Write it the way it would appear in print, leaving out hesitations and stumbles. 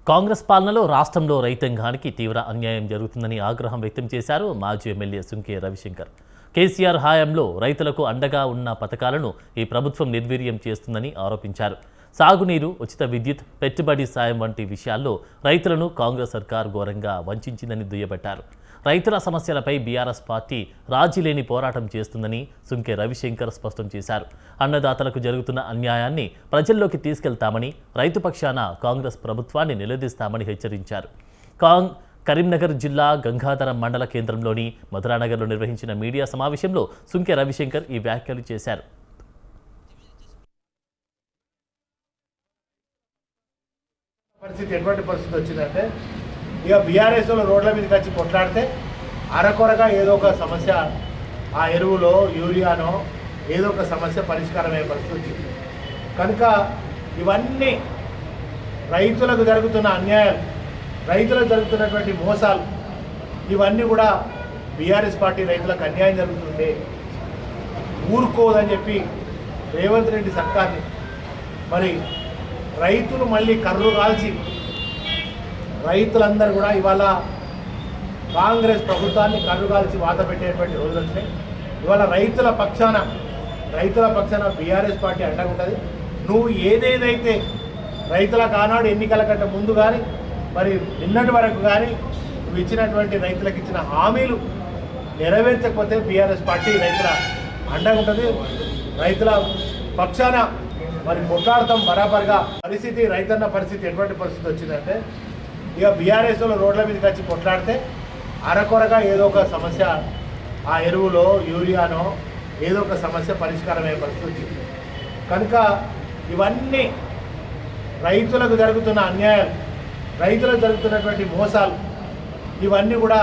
కాంగ్రెస్ పాలనలో రాష్ట్రంలో రైతాంగానికి తీవ్ర అన్యాయం జరుగుతుందని ఆగ్రహం వ్యక్తం చేశారు మాజీ ఎమ్మెల్యే సుంకే రవిశంకర్. కేసీఆర్ హయాంలో రైతులకు అండగా ఉన్న పథకాలను ఈ ప్రభుత్వం నిర్వీర్యం చేస్తుందని ఆరోపించారు. సాగునీరు, ఉచిత విద్యుత్, పెట్టుబడి సాయం వంటి విషయాల్లో రైతులను కాంగ్రెస్ సర్కార్ ఘోరంగా వంచిందని దుయ్యబట్టారు. రైతుల సమస్యలపై బీఆర్ఎస్ పార్టీ రాజీలేని పోరాటం చేస్తుందని సుంకే రవిశంకర్ స్పష్టం చేశారు. అన్నదాతలకు జరుగుతున్న అన్యాయాన్ని ప్రజల్లోకి తీసుకెళ్తామని, రైతు పక్షాన కాంగ్రెస్ ప్రభుత్వాన్ని నిలదీస్తామని హెచ్చరించారు. కరీంనగర్ జిల్లా గంగాధరం మండల కేంద్రంలోని మధురానగర్లో నిర్వహించిన మీడియా సమావేశంలో సుంకే రవిశంకర్ ఈ వ్యాఖ్యలు చేశారు. పరిస్థితి ఎటువంటి పరిస్థితి వచ్చిందంటే, ఇక బీఆర్ఎస్ రోడ్ల మీదకి వచ్చి కొట్లాడితే అరకొరగా ఏదో ఒక సమస్య, ఆ ఎరువులో యూరియానో ఏదో ఒక సమస్య పరిష్కారమయ్యే పరిస్థితి వచ్చింది. కనుక ఇవన్నీ రైతులకు జరుగుతున్న అన్యాయాలు, రైతులకు జరుగుతున్నటువంటి మోసాలు, ఇవన్నీ కూడా బీఆర్ఎస్ పార్టీ రైతులకు అన్యాయం జరుగుతుంటే ఊరుకోదని చెప్పి రేవంత్ రెడ్డి సర్కార్ని, మరి రైతులు మళ్ళీ కర్రు కాల్చి రైతులందరూ కూడా ఇవాళ కాంగ్రెస్ ప్రభుత్వాన్ని కర్రు కాల్చి వాత పెట్టేటువంటి రోజులు వచ్చినాయి. ఇవాళ రైతుల పక్షాన బీఆర్ఎస్ పార్టీ అండగా ఉంటుంది. నువ్వు ఏదేదైతే రైతులకు ఆనాడు ఎన్నికల కంటే ముందు కానీ మరి నిన్నటి వరకు కానీ నువ్వు ఇచ్చినటువంటి రైతులకు ఇచ్చిన హామీలు నెరవేర్చకపోతే బీఆర్ఎస్ పార్టీ రైతుల అండగా ఉంటుంది. రైతుల పక్షాన మరి కొట్లాడతాం బరాబర్గా. పరిస్థితి, రైతన్న పరిస్థితి ఎటువంటి పరిస్థితి వచ్చిందంటే, ఇక బీఆర్ఎస్ రోడ్ల మీదకి వచ్చి కొట్లాడితే అరకొరగా ఏదో ఒక సమస్య, ఆ ఎరువులో యూరియానో ఏదో ఒక సమస్య పరిష్కారమయ్యే పరిస్థితి వచ్చింది. కనుక ఇవన్నీ రైతులకు జరుగుతున్న అన్యాయాలు, రైతులకు జరుగుతున్నటువంటి మోసాలు, ఇవన్నీ కూడా